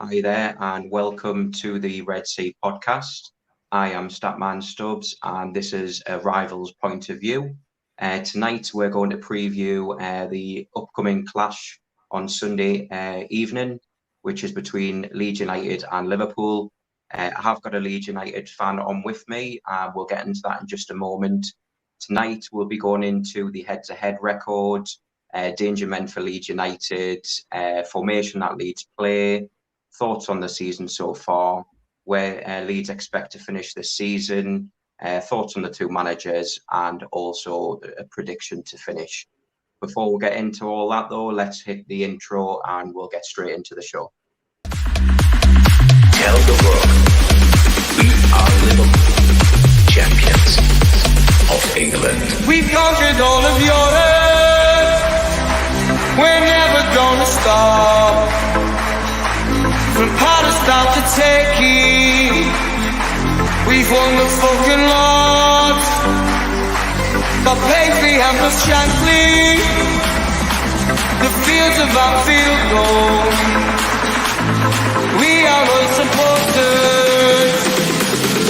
Hi there, and welcome to the Red Sea podcast. I am Statman Stubbs, and this is a Rivals Point of View. Tonight, we're going to preview the upcoming clash on Sunday evening, which is between Leeds United and Liverpool. I have got a Leeds United fan on with me, and we'll get into that in just a moment. Tonight, we'll be going into the head-to-head record, danger men for Leeds United, formation that Leeds play, thoughts on the season so far, where Leeds expect to finish this season, thoughts on the two managers, and also a prediction to finish. Before we get into all that, though, let's hit the intro and we'll get straight into the show. Tell the world we are Liverpool, champions of England. We've conquered all of Europe. We're never gonna stop. From Palestine to Turkey, we've won the fucking lot. Got Paisley and the Shankly, the fields of Anfield gold. We are unsupported,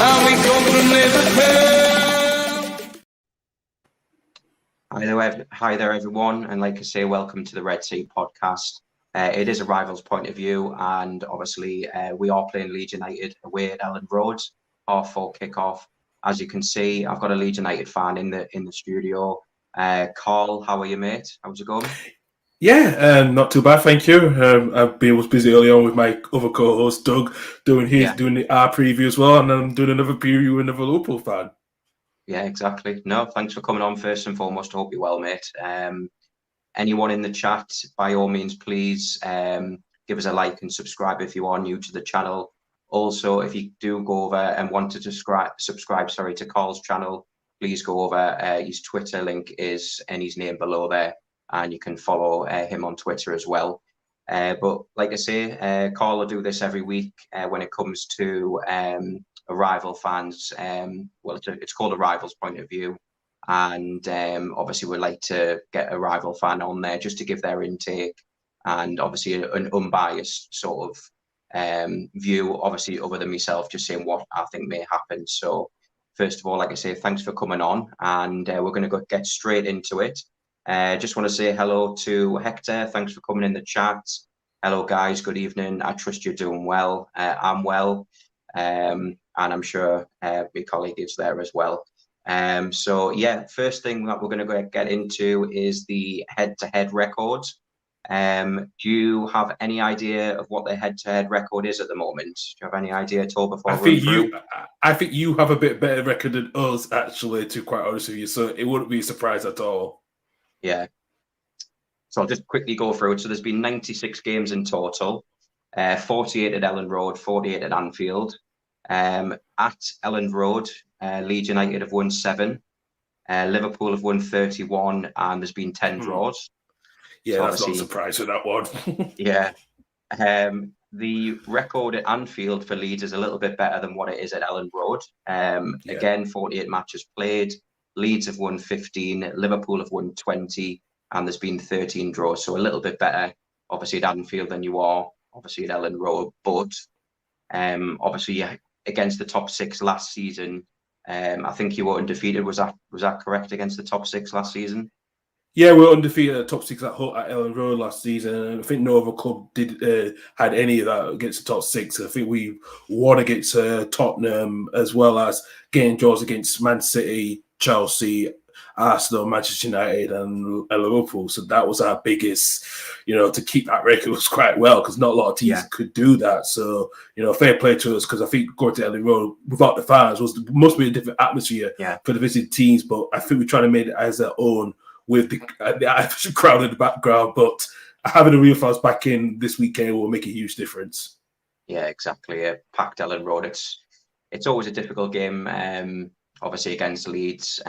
and we come from Liverpool. Hi there, everyone, and like I say, welcome to the Red Sea podcast. It is a Rivals Point of View, and obviously we are playing Leeds United away at Elland Road, 4:30 kickoff. As you can see, I've got a Leeds United fan in the studio. Carl, how are you, mate? How's it going? Yeah, not too bad, thank you. I was busy early on with my other co-host Doug doing our preview as well, and I'm doing another preview with another Liverpool fan. Yeah, exactly. No, thanks for coming on first and foremost. I hope you're well, mate. Anyone in the chat, by all means, please give us a like and subscribe if you are new to the channel. Also, if you do go over and want to subscribe to Carl's channel, please go over. His Twitter link is in his name below there, and you can follow him on Twitter as well. But like I say, Carl will do this every week when it comes to a rival fans. It's called a Rivals Point of View. And obviously we'd like to get a rival fan on there just to give their intake and obviously an unbiased sort of view, obviously other than myself, just saying what I think may happen. So first of all, like I say, thanks for coming on, and we're going to get straight into it. Just want to say hello to Hector. Thanks for coming in the chat. Hello guys, good evening. I trust you're doing well. I'm well, and I'm sure my colleague is there as well. So yeah, first thing that we're going to get into is the head-to-head record. Do you have any idea of what the head-to-head record is at the moment? Do you have any idea at all before I think you have a bit better record than us, actually, to be quite honest with you, so it wouldn't be a surprise at all. Yeah. So I'll just quickly go through it. So there's been 96 games in total, 48 at Elland Road, 48 at Anfield. At Elland Road, Leeds United have won 7, Liverpool have won 31, and there's been 10 draws. Yeah, so that's not a surprise with that one. Yeah. The record at Anfield for Leeds is a little bit better than what it is at Elland Road. Again, 48 matches played. Leeds have won 15, Liverpool have won 20, and there's been 13 draws. So a little bit better, obviously, at Anfield than you are, obviously, at Elland Road. But obviously, against the top 6 last season, I think you were undefeated. Was that correct, against the top 6 last season? Yeah, we were undefeated at top 6 at Elland Road last season, and I think no other club had any of that against the top 6. I think we won against Tottenham, as well as getting draws against Man City, Chelsea, Arsenal, Manchester United, and Liverpool. So that was our biggest, to keep that record was quite well, because not a lot of teams could do that. So, fair play to us, because I think going to Elland Road without the fans must be a different atmosphere for the visiting teams. But I think we're trying to make it as their own with the crowd in the background. But having the real fans back in this weekend will make a huge difference. Yeah, exactly. Packed Elland Road. It's always a difficult game, obviously, against Leeds.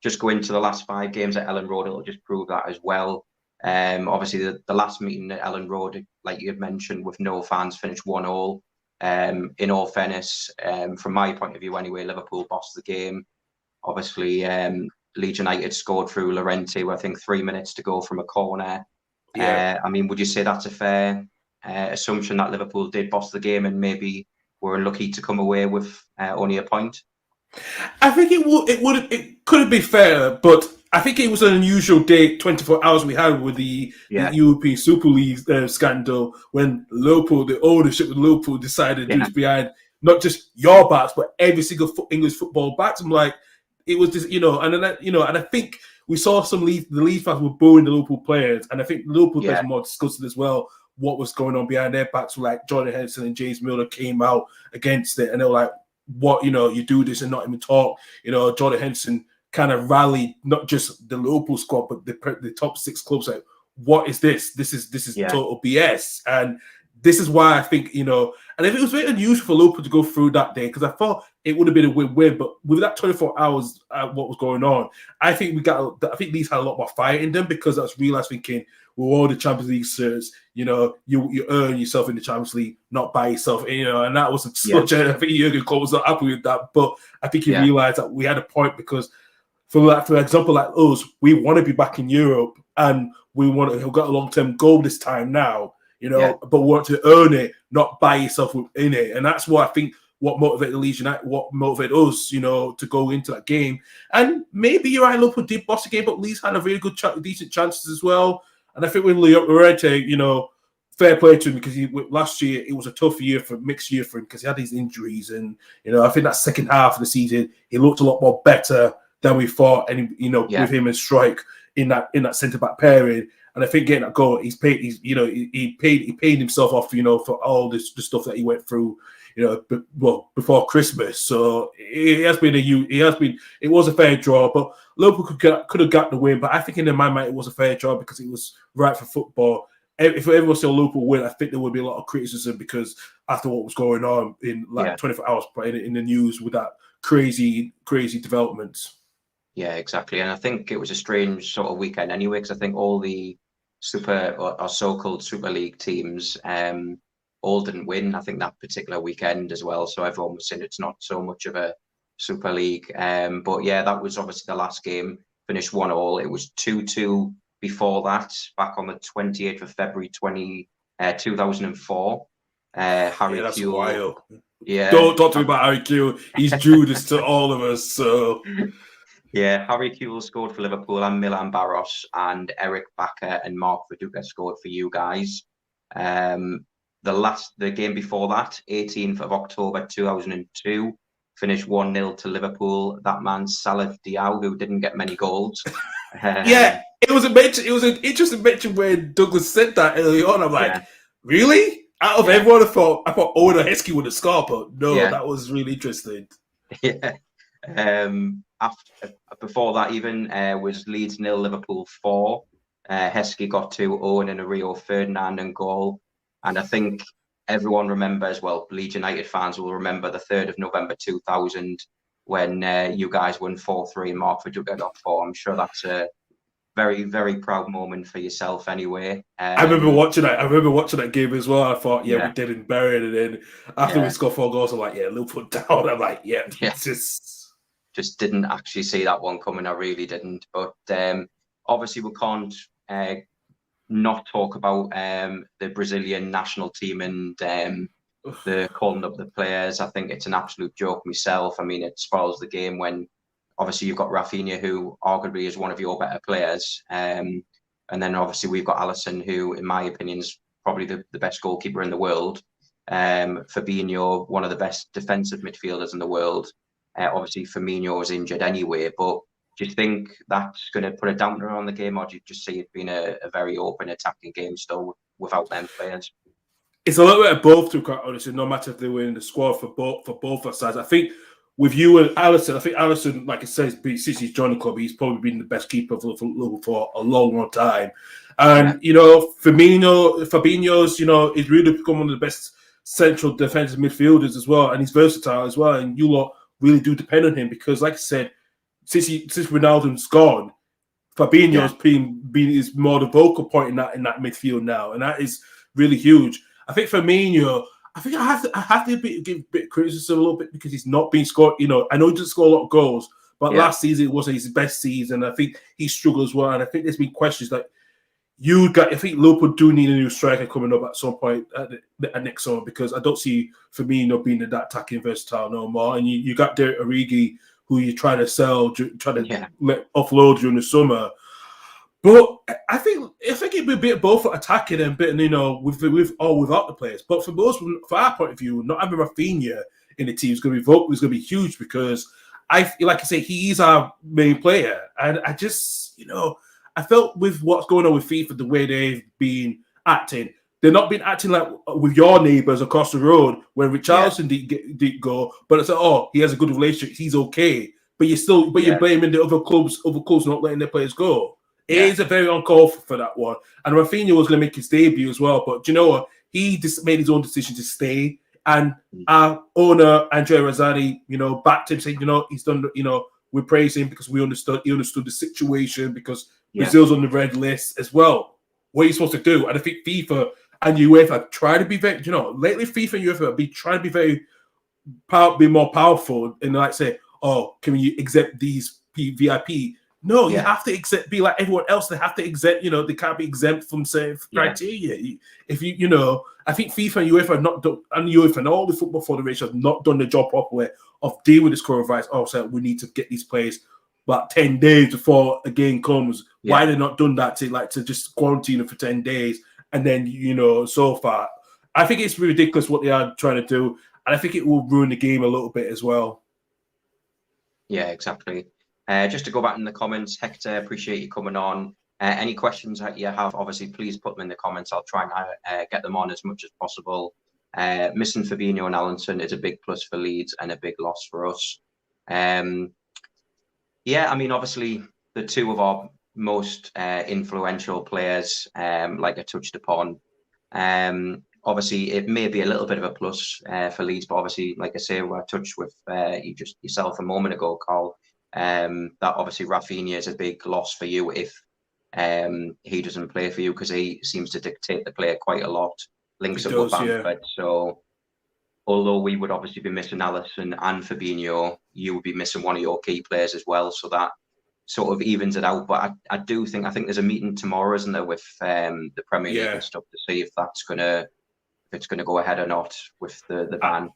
Just go into the last 5 games at Elland Road, it'll just prove that as well. Obviously, the last meeting at Elland Road, like you had mentioned, with no fans, finished 1-1. In all fairness, from my point of view anyway, Liverpool bossed the game. Obviously, Leeds United scored through Llorente with, I think, 3 minutes to go from a corner. I mean, would you say that's a fair assumption that Liverpool did boss the game and maybe were unlucky to come away with only a point? I think it could have been fair, but I think it was an unusual day, 24 hours we had with the European Super League scandal when Liverpool, the ownership of Liverpool, decided to do behind not just your backs but every single English football backs. I'm like, it was just, and I think we saw the Leeds fans were booing the Liverpool players, and I think Liverpool players were more disgusted as well. What was going on behind their backs? Like Jordan Henderson and James Milner came out against it, and they were like, "What, you do this and not even talk." Jordan Henderson kind of rallied not just the Liverpool squad, but the top 6 clubs. Like, what is this? This is total BS, and this is why I think And if it was very unusual for Liverpool to go through that day, because I thought it would have been a win-win, but with that 24 hours, what was going on, I think Leeds had a lot more fire in them, because that's realised thinking, with all the Champions League certs, you earn yourself in the Champions League, not by yourself, and that was such I think Jurgen Klopp was not happy with that, but I think he realised that we had a point, because for example, like us, we want to be back in Europe, and we've got a long-term goal this time now, but we want to earn it, not buy yourself in it, and that's what I think. What motivated the Leeds United, what motivated us, to go into that game. And maybe you're right, Liverpool did boss the game, but Leeds had a really good, decent chances as well. And I think with Llorente, fair play to him, because last year it was a tough mixed year for him, because he had these injuries. And, I think that second half of the season, he looked a lot more better than we thought. And, with him and Strike in that centre-back pairing. And I think getting that goal, he paid himself off, for all the stuff that he went through, before Christmas. So it was a fair draw, but Liverpool could have got the win. But I think in my mind it was a fair draw, because it was right for football. If everyone saw Liverpool win, I think there would be a lot of criticism, because after what was going on in 24 hours in the news with that crazy developments. Yeah, exactly. And I think it was a strange sort of weekend anyway, because I think all the so-called Super League teams all didn't win, I think, that particular weekend as well. So everyone was saying it's not so much of a Super League. But yeah, that was obviously the last game, finished 1-1. It was 2-2 before that, back on the 28th of February 2004. Harry that's Kewell. wild. Yeah. Don't talk to me about Harry Kewell. He's Judas to all of us. So yeah, Harry Kewell scored for Liverpool, and Milan Baros, and Eric Bakker and Mark Viduka scored for you guys. The game before that, 18th of October 2002, finished 1-0 to Liverpool. That man Salif Diao, who didn't get many goals. It was an interesting mention when Douglas said that early on. I'm like, really? Out of everyone, I thought Owen or Heskey would have scored, but no, that was really interesting. Yeah. Before that, even was Leeds 0, Liverpool 4. Heskey got 2, Owen and a Rio Ferdinand and goal. And I think everyone remembers, well, Leeds United fans will remember the 3rd of November 2000 when you guys won 4-3 and Mark Viduka got 4. I'm sure that's a very, very proud moment for yourself anyway. I remember watching that. I remember watching that game as well. I thought, we did and buried it. And then after we scored 4 goals, I'm like, Liverpool down. I'm like, just didn't actually see that one coming. I really didn't. But obviously we can't not talk about the Brazilian national team and the calling up the players. I think it's an absolute joke myself. I mean, it spoils the game when obviously you've got Rafinha, who arguably is one of your better players. And then obviously we've got Alisson, who in my opinion is probably the best goalkeeper in the world. Fabinho, one of the best defensive midfielders in the world. Obviously Firmino is injured anyway, but do you think that's going to put a dampener on the game, or do you just see it being a very open attacking game still without them players? It's a little bit of both, to be quite honest, no matter if they were in the squad for both sides. I think with you and Alisson, Alisson, like it says, since he's joined the club, he's probably been the best keeper for Liverpool for a long, long time. And, Fabinho's, he's really become one of the best central defensive midfielders as well, and he's versatile as well. And you lot really do depend on him, because, like I said, since Ronaldo's gone, Fabinho's is more the vocal point in that midfield now, and that is really huge. I think Firmino, I have to give a bit of criticism a little bit, because he's not been scored. I know he didn't score a lot of goals, but last season it wasn't his best season. I think he struggled as well, and I think there's been questions like, I think Liverpool do need a new striker coming up at some point at next summer, because I don't see Firmino being that attacking versatile no more. And you got Derek Origi, who you're trying to sell, trying to offload during the summer. But I think it'd be a bit of both for attacking and bit, with or without the players. But for our point of view, not having Rafinha in the team is going to be huge, because like I say, he's our main player, and I just I felt with what's going on with FIFA, the way they've been acting, they're not been acting like with your neighbours across the road when Richarlison didn't go, but it's like, he has a good relationship, he's okay. But you're blaming the other clubs not letting their players go. It is a very uncalled for that one. And Rafinha was going to make his debut as well, but do you know what? He just made his own decision to stay. And our owner, Andrea Rosati, backed him, saying, he's done, we praise him because he understood the situation, because Brazil's on the red list as well. What are you supposed to do? And I think FIFA and UEFA try to be very, lately FIFA and UEFA be trying to be be more powerful and like say, can you accept these VIP? No, you have to be like everyone else. They have to exempt, they can't be exempt from certain criteria. If I think FIFA and UEFA have not done, and UEFA and all the football federations have not done the job properly of dealing with this coronavirus. So we need to get these players about 10 days before a game comes. Why they're not done that to just quarantine them for 10 days and then so far. I think it's ridiculous what they are trying to do, and I think it will ruin the game a little bit as well. Yeah, exactly. Just to go back in the comments, Hector, appreciate you coming on. Any questions that you have, obviously, please put them in the comments. I'll try and get them on as much as possible. Missing Fabinho and Allinson is a big plus for Leeds and a big loss for us. Obviously, the two of our most influential players, like I touched upon. Obviously, it may be a little bit of a plus for Leeds, but obviously, like I say, I touched with yourself a moment ago, Carl. That obviously Rafinha is a big loss for you if he doesn't play for you, because he seems to dictate the play quite a lot. Links up with Bamford. So although we would obviously be missing Alisson and Fabinho, you would be missing one of your key players as well. So that sort of evens it out. But I think there's a meeting tomorrow, isn't there, with the Premier League and stuff, to see if it's gonna go ahead or not with the ban.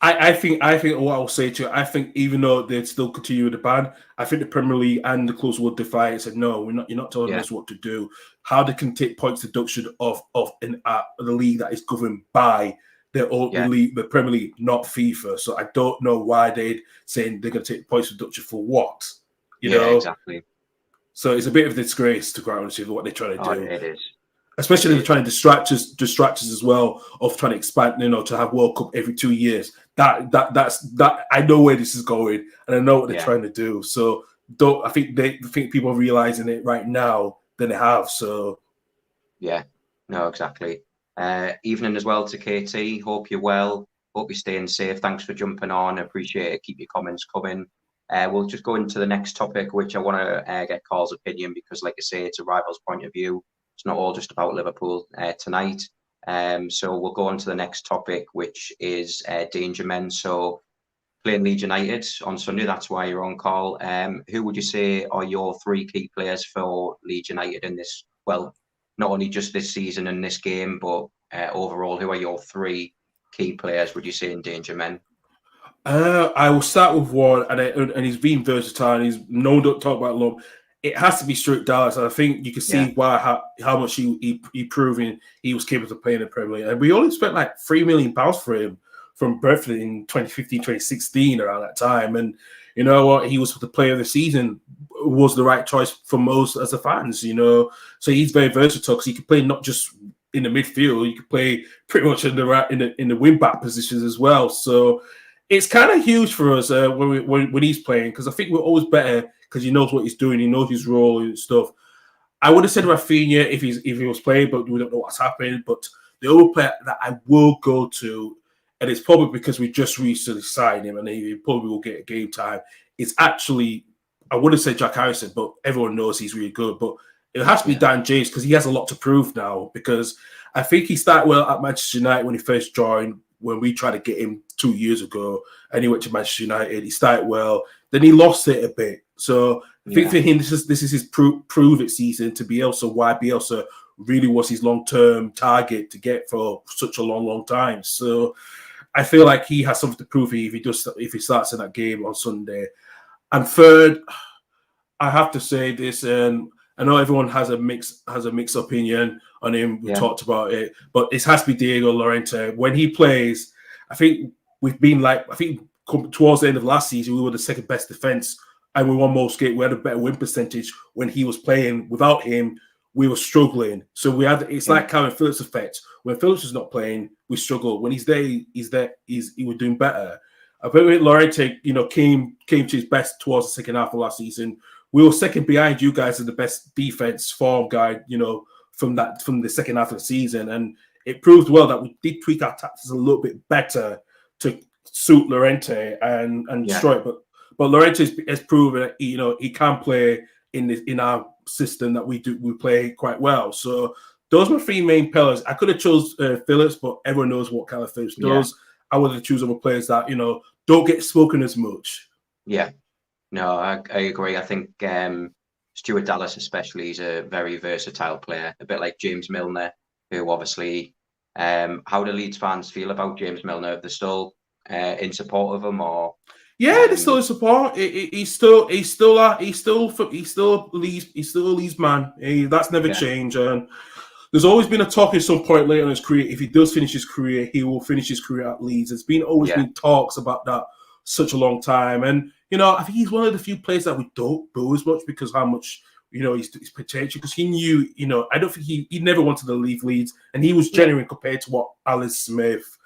I think what I'll say to you, I think even though they'd still continue with the ban, I think the Premier League and the clubs will defy it and say, no, you're not telling us what to do. How they can take points deduction of the league that is governed by the league, the Premier League, not FIFA. So I don't know why they'd saying they're going to take points deduction for what. You know exactly. So it's a bit of a disgrace to quite honestly what they're trying to do. It is. Especially they're trying to distract us as well of trying to expand, to have World Cup every 2 years. That's I know where this is going and I know what they're trying to do. So I think people are realizing it right now than they have. So exactly. Evening as well to KT. Hope you're well. Hope you're staying safe. Thanks for jumping on. Appreciate it. Keep your comments coming. We'll just go into the next topic, which I want to get Carl's opinion, because, like I say, it's a rival's point of view. It's not all just about Liverpool tonight. So we'll go on to the next topic, which is danger men. So playing Leeds United on Sunday, that's why you're on, Carl. Who would you say are your three key players for Leeds United in this, well, not only just this season and this game, but overall, who are your three key players, would you say, in danger men? I will start with one, and he's been versatile, and he's known to talk about love. It has to be Stuart Dallas, and I think you can see how much he proving he was capable of playing in the Premier League. And we only spent like £3 million for him from Brentford in 2015, 2016, around that time. And you know what? He was the player of the season, was the right choice for most as the fans, So he's very versatile because he can play not just in the midfield, he can play pretty much in the wing back positions as well. So it's kind of huge for us when he's playing, because I think we're always better because he knows what he's doing, he knows his role and stuff. I would have said Rafinha if he was playing, but we don't know what's happened. But the other player that I will go to, and it's probably because we just recently signed him and he probably will get a game time, it's actually, I would have said Jack Harrison, but everyone knows he's really good. But it has to be Dan James, because he has a lot to prove now, because I think he started well at Manchester United when he first joined, when we tried to get him 2 years ago, and he went to Manchester United. He started well, then he lost it a bit. So I think for him, this is his prove it season to Bielsa. Why Bielsa really was his long-term target to get for such a long time. So I feel like he has something to prove if he starts in that game on Sunday. And third, I have to say this, and I know everyone has a mixed opinion on him. We talked about it, but it has to be Diego Llorente. When he plays, I think towards the end of last season, we were the second best defense, and we won most games. We had a better win percentage when he was playing. Without him, we were struggling. So it's like Calvin Phillips effect. When Phillips is not playing, we struggle. When he's there, he was doing better. I think Llorente, came to his best towards the second half of last season. We were second behind you guys as the best defense form guy, from the second half of the season. And it proved well that we did tweak our tactics a little bit better to suit Llorente and destroy it. But Llorente has proven that he can play in our system that we play quite well. So those were three main pillars. I could have chose Phillips, but everyone knows what Calvin Phillips does. I would have chosen other players that don't get spoken as much. Yeah. No, I agree. I think Stuart Dallas especially is a very versatile player, a bit like James Milner, who obviously, how do Leeds fans feel about James Milner? Are they still in support of him, or? Yeah, they're still in support. He's still a Leeds man. That's never changed. And there's always been a talk at some point later in his career. If he does finish his career, he will finish his career at Leeds. There's always been talks about that such a long time. And I think he's one of the few players that we don't boo as much because how much his potential. Because he knew, I don't think he never wanted to leave Leeds, and he was genuine compared to what Alan Smith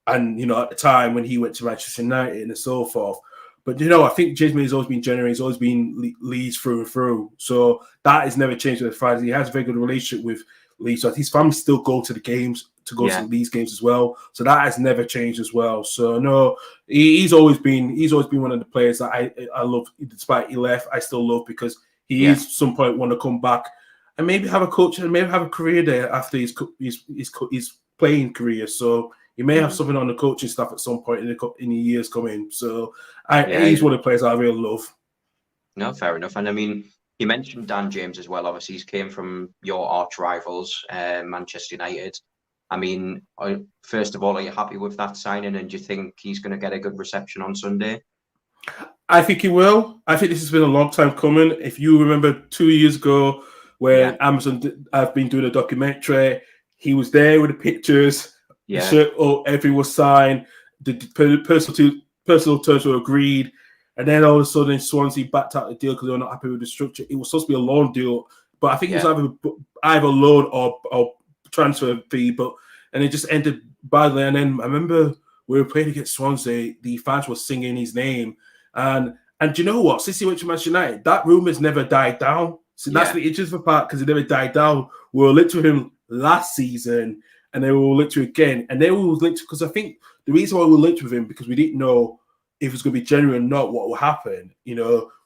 and at the time when he went to Manchester United and so forth. But I think James Milner's always been genuine. He's always been Leeds through and through. So that has never changed with the fans. He has a very good relationship with Leeds. So his family still go to the games, to these games as well. So that has never changed as well. So no, he's always been one of the players that I love. Despite he left, I still love because he is at some point want to come back and maybe have a coach and maybe have a career there after his playing career. So he may have something on the coaching staff at some point in the years coming. So he's one of the players I really love. No, fair enough. And I mean, you mentioned Dan James as well. Obviously, he's came from your arch rivals, Manchester United. I mean, first of all, are you happy with that signing? And do you think he's going to get a good reception on Sunday? I think he will. I think this has been a long time coming. If you remember 2 years ago when Amazon have been doing a documentary, he was there with the pictures. The shirt, everything was signed. The personal terms were agreed. And then all of a sudden, Swansea backed out the deal because they were not happy with the structure. It was supposed to be a loan deal, but I think it was either loan or transfer fee. And it just ended badly. And then I remember we were playing against Swansea. The fans were singing his name, and do you know what? Since he went to Manchester United, that rumour's never died down. So that's the interesting part because it never died down. We were linked with him last season, and then we were linked to him again, and then we were linked because I think the reason why we were linked with him because we didn't know if it's going to be genuine or not, what will happen. We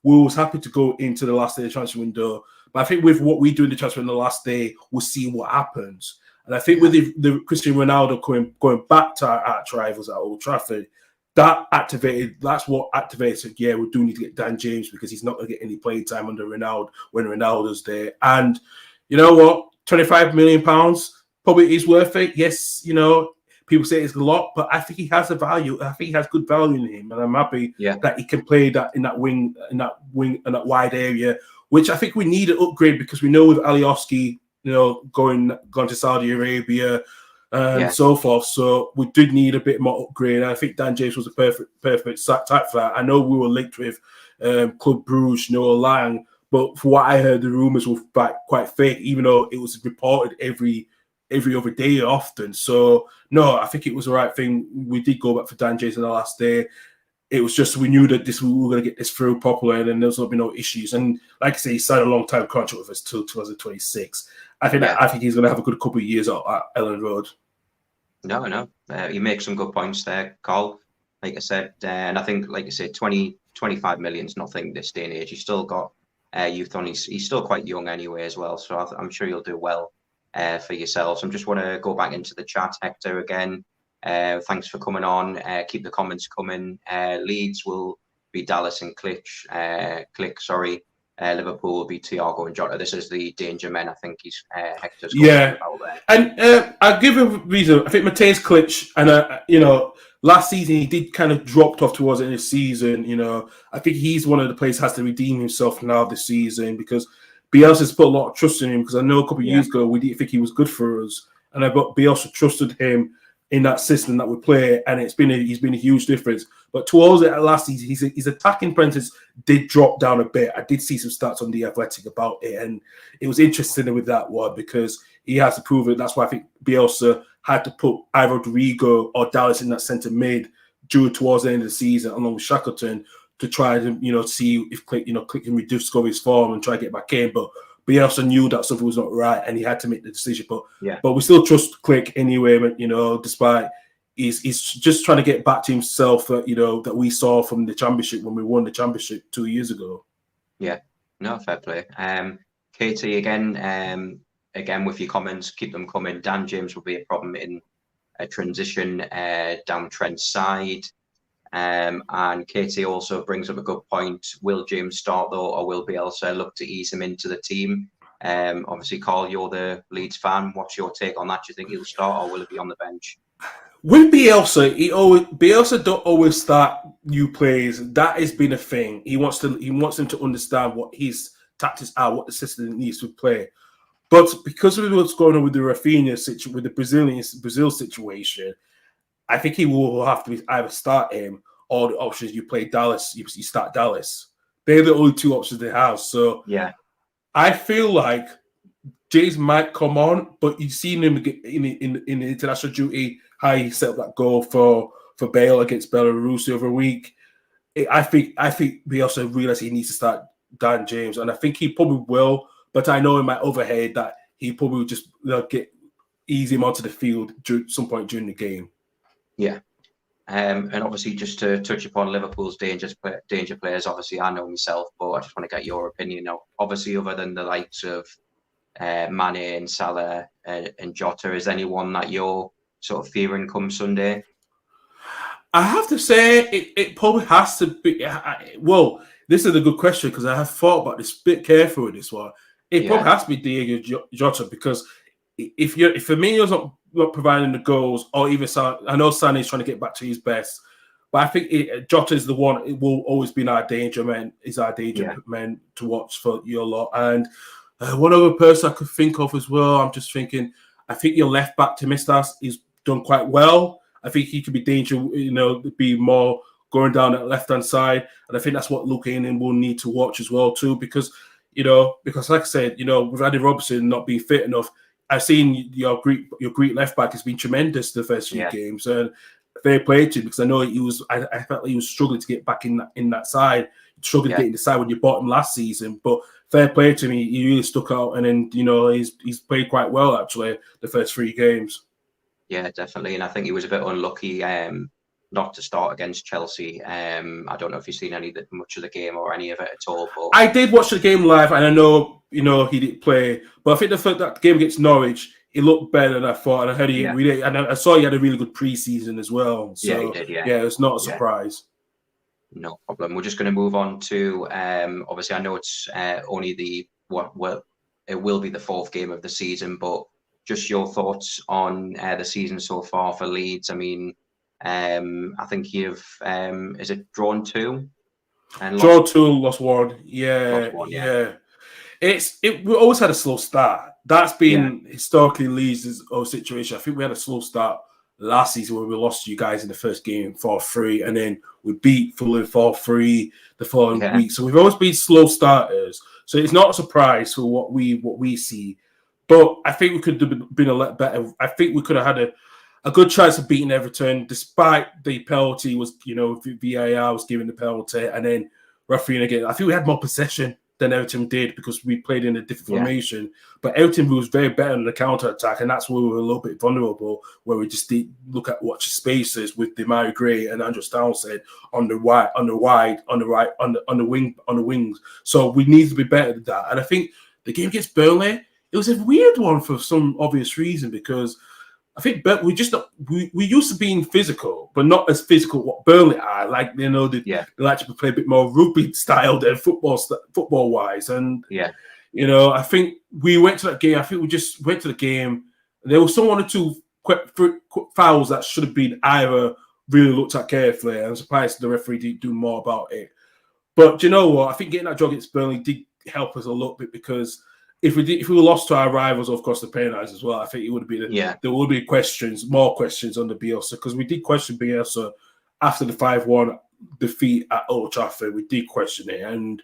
was happy to go into the last day of the transfer window. But I think with what we do in the transfer in the last day, we'll see what happens. And I think with the Cristiano Ronaldo going back to our arch rivals at Old Trafford, that's what activated, we do need to get Dan James because he's not going to get any playing time under Ronaldo when Ronaldo's there. And you know what? £25 million probably is worth it. Yes, people say it's a lot, but I think he has a value. I think he has good value in him, and I'm happy that he can play that in that wing, in that wide area, which I think we need an upgrade because we know with Alioski, going to Saudi Arabia and so forth. So we did need a bit more upgrade. I think Dan James was a perfect type for that. I know we were linked with Club Bruges, Noah Lang, but for what I heard, the rumours were quite fake, even though it was reported every other day often. So no, I think it was the right thing. We did go back for Dan James on the last day. It was just we knew that we were going to get this through properly, and then there's going to be no issues. And like I say, he signed a long-time contract with us till 2026. I think he's going to have a good couple of years at Ellen Road. No. You make some good points there, Carl. Like I said, and I think, like I said, 25 million is nothing this day and age. He's still got youth on. He's still quite young anyway as well. So I'm sure you'll do well for yourselves. I just want to go back into the chat, Hector, again. Thanks for coming on. Keep the comments coming. Leeds will be Dallas and Click. Sorry. Liverpool will be Thiago and Jota. This is the danger men. I think he's Hector's going about there. And I'll give a reason. I think Matej's Klitsch, and last season he did kind of dropped off towards the end of the season. I think he's one of the players has to redeem himself now this season because Bielsa's put a lot of trust in him. Because I know a couple of years ago we didn't think he was good for us, and Bielsa trusted him in that system that we play, and he's been a huge difference. But towards it last season, his attacking presence did drop down a bit. I did see some stats on The Athletic about it, and it was interesting with that one because he has to prove it. That's why I think Bielsa had to put either Rodrigo or Dallas in that centre mid towards the end of the season, along with Shackleton, to try to see if Click can rediscover his form and try to get back in. But Bielsa knew that something was not right, and he had to make the decision. But we still trust Click anyway. Despite he's just trying to get back to himself. That we saw from the championship when we won the championship 2 years ago. Yeah, no, fair play. Katie again with your comments, keep them coming. Dan James will be a problem in a transition down Trent's side. And Katie also brings up a good point. Will James start though, or will Bielsa look to ease him into the team? Obviously, Carl, you're the Leeds fan. What's your take on that? Do you think he'll start, or will he be on the bench? With Bielsa, Bielsa don't always start new players. That has been a thing. He wants them to understand what his tactics are, what the system needs to play. But because of what's going on with the Rafinha situation, with the Brazil situation, I think he will have to either start him or the options you play Dallas. You start Dallas. They're the only two options they have. So yeah, I feel like James might come on, but you've seen him in the international duty how he set up that goal for Bale against Belarus the other week. I think Bielsa realized he needs to start Dan James, and I think he probably will. But I know in my overhead that he probably will just ease him onto the field at some point during the game. Yeah. And obviously, just to touch upon Liverpool's danger players, obviously, I know myself, but I just want to get your opinion. Now, obviously, other than the likes of Mane and Salah and Jota, is anyone that you're sort of fearing come Sunday? I have to say, it probably has to be. Well, this is a good question because I have thought about this a bit careful with this one. It probably has to be Diego Jota because if Firmino's not providing the goals, or even I know Sané's trying to get back to his best, but I think Jota is the one. It will always be our danger man. Is our danger man to watch for your lot. And one other person I could think of as well. I'm just thinking. I think your left back Timistas is done quite well. I think he could be danger. Be more going down that left hand side, and I think that's what Luke Ayling will need to watch as well too, because like I said, with Andy Robertson not being fit enough. I've seen your Greek left back has been tremendous the first few games, and fair play to him because I know he was. I felt like he was struggling to get back in that side, struggling to get in the side when you bought him last season. But fair play to him, he really stuck out, and then he's played quite well actually the first 3 games. Yeah, definitely, and I think he was a bit unlucky not to start against Chelsea. I don't know if you've seen much of the game or any of it at all. But I did watch the game live, and I know he didn't play, but I think that game against Norwich, he looked better than I thought, and I heard and I saw he had a really good preseason as well. So, yeah, he did. Yeah, it's not a surprise. No problem. We're just going to move on to obviously I know it's only it will be the 4th game of the season, but just your thoughts on the season so far for Leeds. I mean, I think you've is it drawn 2? Draw 2, lost 1. Yeah. We always had a slow start. That's been historically Leeds' situation. I think we had a slow start last season when we lost to you guys in the first game 4-3, and then we beat Fulham 4-3 the following week. So we've always been slow starters. So it's not a surprise for what we see. But I think we could have been a lot better. I think we could have had a good chance of beating Everton, despite the penalty was, VAR was giving the penalty, and then Rafinha again. I think we had more possession than Everton did because we played in a different formation. But Everton was very better in the counter-attack, and that's where we were a little bit vulnerable, where we just did look at watch spaces with Demarai Gray and Andrew Townsend on the wings. So we need to be better than that. And I think the game against Burnley, it was a weird one for some obvious reason because I think but we just not we used to being physical, but not as physical what Burnley are. Like they like to play a bit more rugby style than football wise. And I think we went to that game. I think we just went to the game. There was one or two quick fouls that should have been either really looked at carefully. I'm surprised the referee didn't do more about it. But you know what? I think getting that draw against Burnley did help us a little bit, because if we were lost to our rivals, of course, the penalties as well, I think it would have been there would be more questions on the Bielsa, because we did question Bielsa after the 5-1 defeat at Old Trafford. We did question it, and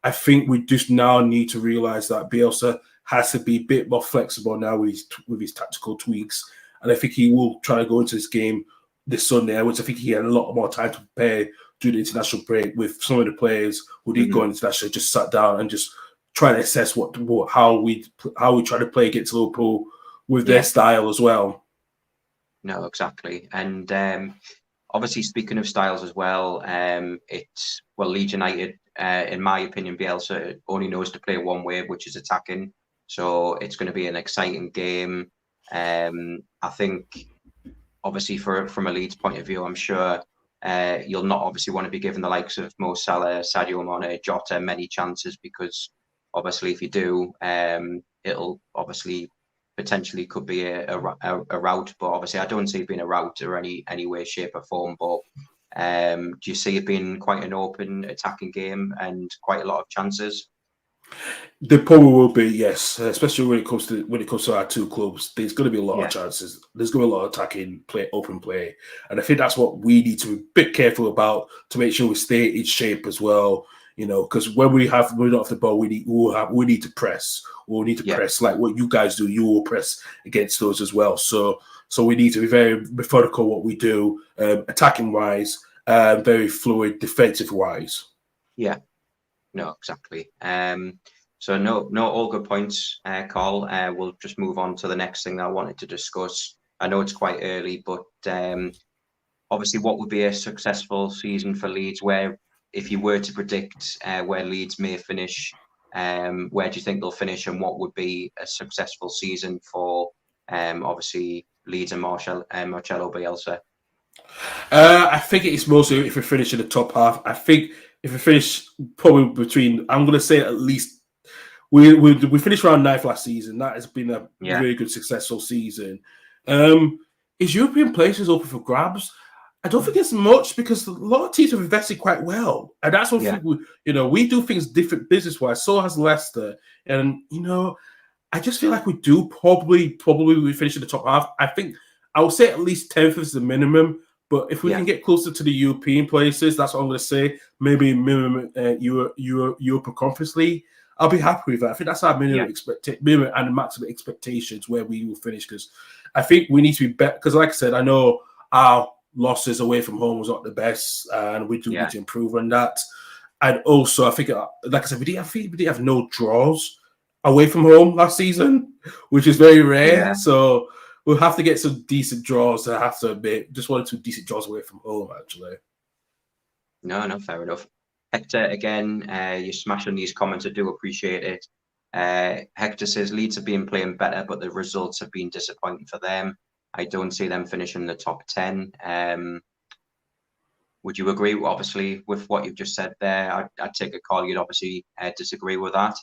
I think we just now need to realise that Bielsa has to be a bit more flexible now with his tactical tweaks, and I think he will try to go into this game this Sunday, which I think he had a lot more time to prepare during the international break, with some of the players who did go international just sat down and just try to assess how we try to play against Liverpool with their style as well. No, exactly. And obviously, speaking of styles as well, Leeds United, in my opinion, Bielsa only knows to play one way, which is attacking. So it's going to be an exciting game. I think, obviously, from a Leeds point of view, I'm sure you'll not obviously want to be giving the likes of Mo Salah, Sadio Mane, Jota many chances, because obviously if you do, it'll obviously potentially could be a rout. But obviously I don't see it being a rout or any way, shape or form. But do you see it being quite an open attacking game and quite a lot of chances? There probably will be, yes, especially when it comes to our two clubs. There's going to be a lot of chances. There's going to be a lot of attacking play, open play, and I think that's what we need to be a bit careful about to make sure we stay in shape as well. Because when we're not off the ball, we need to press. We'll need to press like what you guys do. You will press against those as well. So we need to be very methodical what we do, attacking wise, very fluid defensive wise. Yeah. No, exactly. So no, all good points, Carl. We'll just move on to the next thing that I wanted to discuss. I know it's quite early, but obviously, what would be a successful season for Leeds? Where, if you were to predict where Leeds may finish, where do you think they'll finish, and what would be a successful season for obviously Leeds and Marcelo Bielsa? I think it's mostly if we finish in the top half. I think if we finish probably between, I'm going to say at least, we finished around 9th last season. That has been a really good, successful season. Is European places open for grabs? I don't think it's much, because a lot of teams have invested quite well. And that's what we do things different business-wise. So has Leicester. And, I just feel like we do probably we finish in the top half. I think I would say at least 10th is the minimum. But if we can get closer to the European places, that's what I'm going to say. Maybe minimum Europa Conference League. I'll be happy with that. I think that's our minimum and maximum expectations where we will finish. Because I think we need to be better. Because like I said, I know our losses away from home was not the best, and we do need to improve on that. And also, I think, like I said, we didn't have no draws away from home last season, which is very rare. Yeah. So we'll have to get some decent draws. I have to admit, just wanted some decent draws away from home, actually. No, fair enough. Hector, again, you smash on these comments. I do appreciate it. Hector says Leeds have been playing better, but the results have been disappointing for them. I don't see them finishing in the top 10. Would you agree, obviously, with what you've just said there? I'd take a call. You'd obviously disagree with that.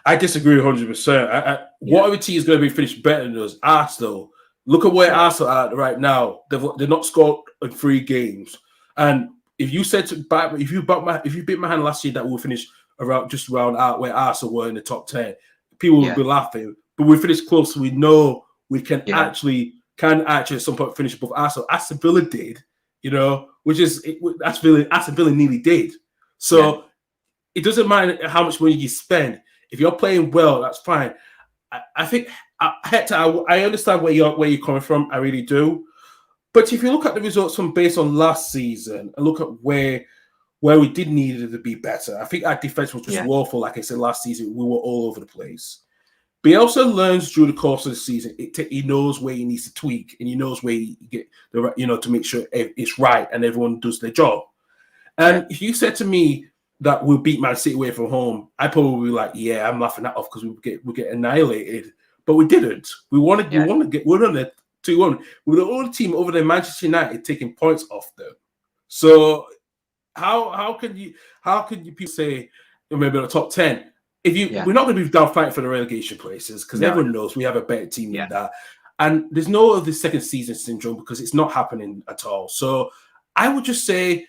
I disagree 100%. What other team is going to be finished better than us? Arsenal. Look at where Arsenal are at right now. They've not scored in 3 games. And if you said if you beat my hand last year that we'll finish around out where Arsenal were in the top 10, people would be laughing. But we finished close, so we know we can actually at some point finish above Arsenal. Aston Villa did, which is Aston Villa nearly did. So it doesn't matter how much money you spend. If you're playing well, that's fine. I think Hector, I understand where you're coming from. I really do. But if you look at the results based on last season and look at where we did need it to be better, I think our defense was just woeful. Like I said, last season we were all over the place. But he also learns through the course of the season. He knows where he needs to tweak, and he knows where he get to make sure it's right and everyone does their job. And if you said to me that we'll beat Man City away from home, I'd probably be like, I'm laughing that off because we get annihilated. But we didn't. We're on the 2-1. We're the only team other than Manchester United taking points off them. So how can you people say maybe the top 10? We're not going to be down fighting for the relegation places because everyone knows we have a better team than that. And there's no of this second season syndrome because it's not happening at all. So I would just say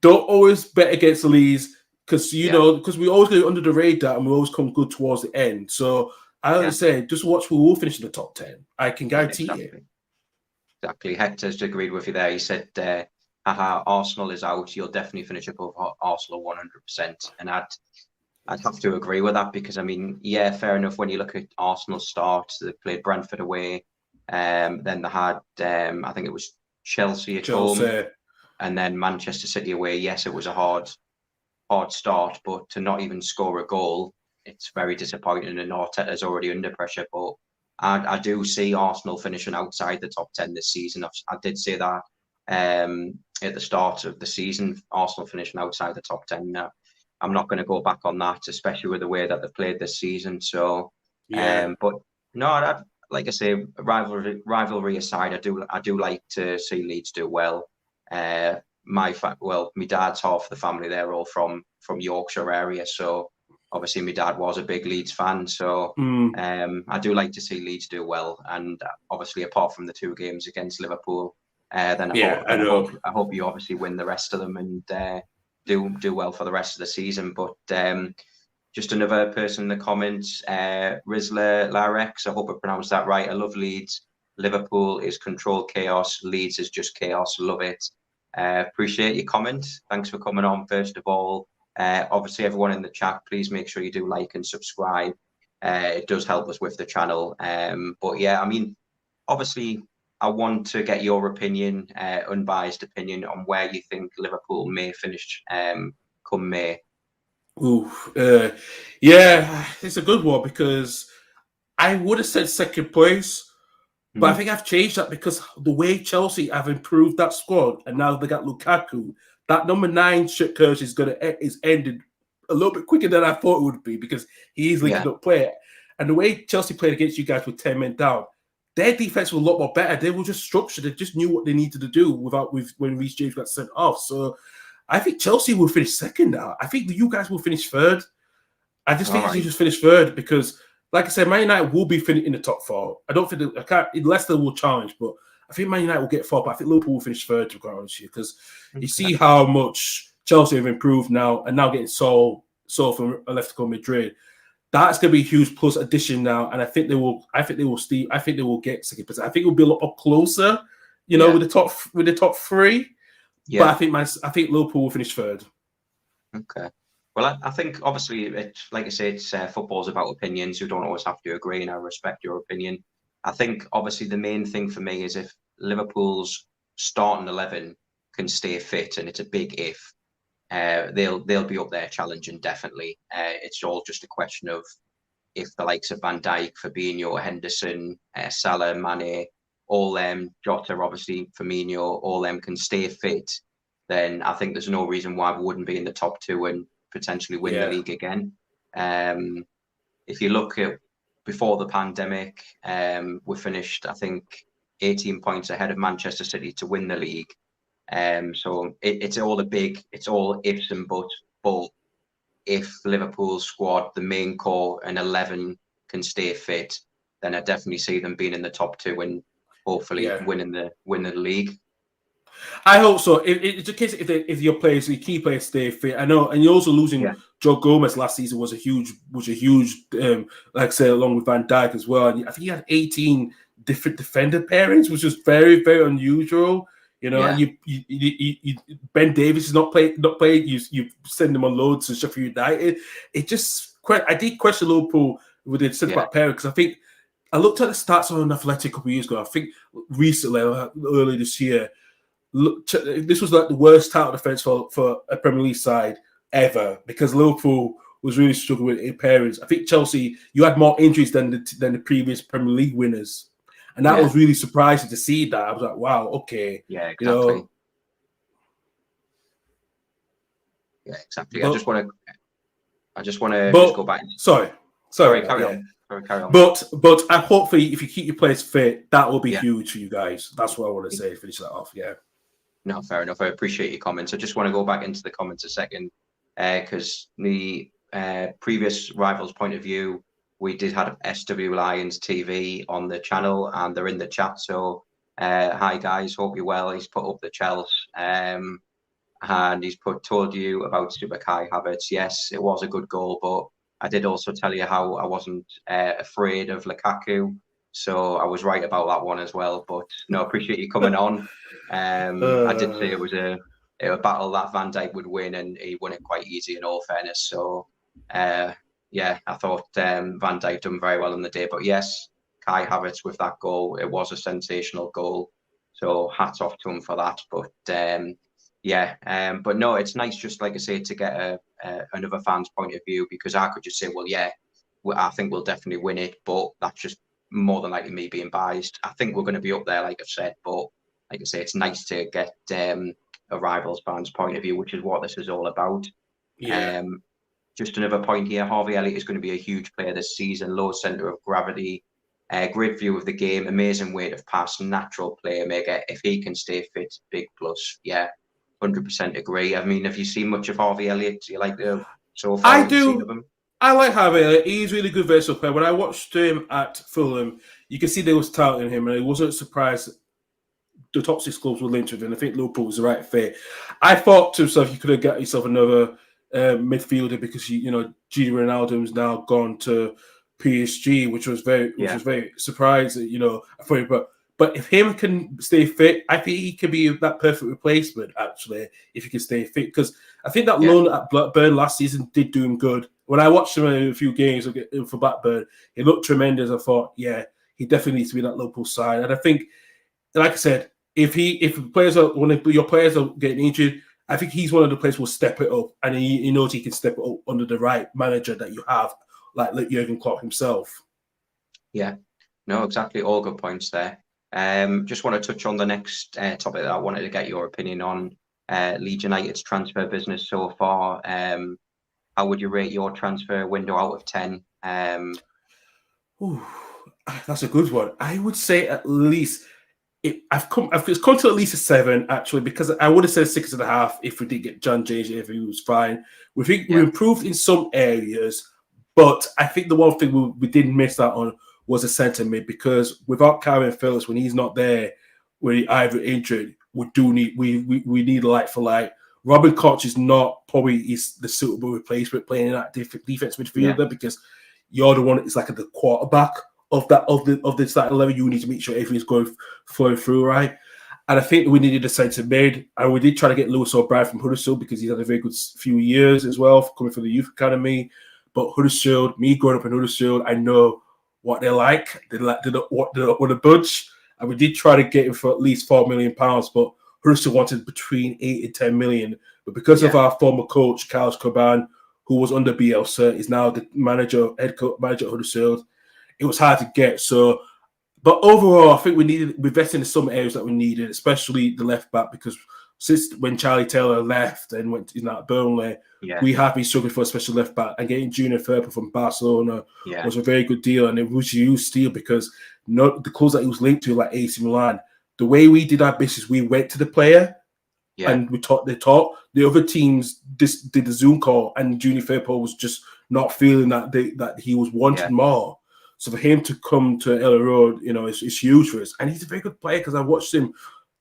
don't always bet against the Leeds because because we always go under the radar and we always come good towards the end. So I would say just watch who will finish in the top 10. I can guarantee it. Exactly. Hector's agreed with you there. He said, Arsenal is out. You'll definitely finish above Arsenal 100%. And I'd have to agree with that because, I mean, fair enough. When you look at Arsenal's start, they played Brentford away. Then they had, I think it was Chelsea at home. And then Manchester City away. Yes, it was a hard start, but to not even score a goal, it's very disappointing. And Arteta's already under pressure. But I do see Arsenal finishing outside the top 10 this season. I did say that at the start of the season, Arsenal finishing outside the top 10. Now, I'm not going to go back on that, especially with the way that they've played this season. So, but no, like I say, rivalry aside, I do like to see Leeds do well. My dad's half the family, they're all from Yorkshire area, so obviously my dad was a big Leeds fan. So I do like to see Leeds do well, and obviously apart from the 2 games against Liverpool, then I hope you obviously win the rest of them and do well for the rest of the season. But just another person in the comments, Rizla Larex, I hope I pronounced that right. I love Leeds. Liverpool is controlled chaos. Leeds is just chaos. Love it. Appreciate your comment. Thanks for coming on, first of all. Obviously, everyone in the chat, please make sure you do like and subscribe. It does help us with the channel. But yeah, I mean, obviously, I want to get your opinion, unbiased opinion, on where you think Liverpool may finish come May. It's a good one because I would have said second place, but I think I've changed that because the way Chelsea have improved that squad, and now they got Lukaku. That number 9 shirt curse is ended a little bit quicker than I thought it would be because he's linking up play. And the way Chelsea played against you guys with 10 men down, their defense was a lot more better. They were just structured. They just knew what they needed to do when Reece James got sent off. So I think Chelsea will finish second now. I think you guys will finish third. I just think you just finish third because, like I said, Man United will be in the top 4. I don't think Leicester will challenge, but I think Man United will get 4. But I think Liverpool will finish third, to be honest with you, because you see how much Chelsea have improved now, and now getting Saul from Atletico Madrid. That's going to be a huge plus addition now, and I think they will get second place. I think it will be a lot more closer, with the top 3. Yeah. But I think Liverpool will finish third. Okay. Well, I think obviously it's like I say, it's football's about opinions. You don't always have to agree, and I respect your opinion. I think obviously the main thing for me is if Liverpool's starting 11 can stay fit, and it's a big if. They'll be up there challenging, definitely. It's all just a question of if the likes of Van Dijk, Fabinho, Henderson, Salah, Mane, all them, Jota, obviously, Firmino, all them can stay fit, then I think there's no reason why we wouldn't be in the top 2 and potentially win the league again. If you look at before the pandemic, we finished, I think, 18 points ahead of Manchester City to win the league. So it's all ifs and buts. But if Liverpool's squad, the main core and 11 can stay fit, then I definitely see them being in the top 2 and hopefully winning the league. I hope so. It's a case if your key players stay fit. I know, and you're also losing Joe Gomez last season was a huge, like I said, along with Van Dijk as well. And I think he had 18 different defender pairings, which was very, very unusual. And you Ben Davies is not playing. You send him on loads to Sheffield United. I did question Liverpool with the centre back pairing because I think I looked at the stats on Athletic a couple of years ago. I think recently, early this year, this was like the worst title defense for a Premier League side ever because Liverpool was really struggling with pairings. I think Chelsea, you had more injuries than the previous Premier League winners. And that was really surprising to see that. I was like, wow, okay. Yeah, exactly. Yeah, exactly. But, I just want to go back. Sorry, carry on. Sorry, carry on. But I hopefully if you keep your players fit, that will be Yeah. huge for you guys. That's what I want to say. Finish that off. Yeah. No, fair enough. I appreciate your comments. I just want to go back into the comments a second, because the previous rivals' point of view, we did have SW Lions TV on the channel, and they're in the chat. So, hi guys, hope you're well. He's put up the Chels, and he's told you about Super Kai Havertz. Yes, it was a good goal, but I did also tell you how I wasn't afraid of Lukaku. So I was right about that one as well. But no, appreciate you coming on. I did say it was a battle that Van Dijk would win, and he won it quite easy in all fairness. So yeah, I thought Van Dijk done very well on the day. But yes, Kai Havertz with that goal, it was a sensational goal. So hats off to him for that. But but no, it's nice, just like I say, to get another fan's point of view, because I could just say, well, yeah, I think we'll definitely win it, but that's just more than likely me being biased. I think we're going to be up there, like I've said, but like I say, it's nice to get a rivals fan's point of view, which is what this is all about. Yeah. Just another point here, Harvey Elliott is going to be a huge player this season, low centre of gravity, great view of the game, amazing weight of pass, natural playmaker. If he can stay fit, big plus. Yeah, 100% agree. I mean, have you seen much of Harvey Elliott? Do you like the so far? I do. Of him? I like Harvey Elliott. He's really good versatile player. When I watched him at Fulham, you can see they was touting him, and I wasn't surprised the top 6 clubs were linked with him. I think Liverpool was the right fit. I thought to myself, you could have got yourself another midfielder, because Gini Ronaldo's now gone to PSG, which was very surprising. But if him can stay fit, I think he can be that perfect replacement, actually, if he can stay fit. Because I think that loan at Blackburn last season did do him good. When I watched him in a few games for Blackburn, he looked tremendous. I thought, yeah, he definitely needs to be that Liverpool side. And I think, like I said, if your players are getting injured, I think he's one of the players who will step it up, and he knows he can step it up under the right manager that you have, like Jurgen Klopp himself. Yeah, no, exactly. All good points there. Just want to touch on the next topic that I wanted to get your opinion on. Leeds United's transfer business so far. How would you rate your transfer window out of 10? That's a good one. I would say at least it's come to at least a 7, actually, because I would have said 6.5 if we did get John James, if he was fine. We think we improved in some areas, but I think the one thing we did miss out on was a centre mid, because without Karen Phillips, when he's not there, when he either injured, we need a like for like. Robin Koch is not probably the suitable replacement playing in that defense midfielder, because you're the one that's like the quarterback of the starting level. You need to make sure everything's flowing through right. And I think we needed a centre mid, and we did try to get Lewis O'Brien from Huddersfield, because he's had a very good few years as well, coming from the youth academy. But Huddersfield, me growing up in Huddersfield, I know what they're like. They don't want to budge, and we did try to get him for at least £4 million, but Huddersfield wanted between 8 and 10 million. But because of our former coach, Carlos Coban, who was under Bielsa, is now the head coach manager at Huddersfield, it was hard to get. So, but overall, I think we invested in some areas that we needed, especially the left back, because since when Charlie Taylor left and went to Burnley, we have been struggling for a special left back, and getting Junior Firpo from Barcelona was a very good deal, and it was a huge steal, because the clubs that he was linked to, like AC Milan, the way we did our business, we went to the player and we talked. The other teams did the Zoom call, and Junior Firpo was just not feeling that he was wanted more. So for him to come to Ella Road, it's huge for us, and he's a very good player, because I watched him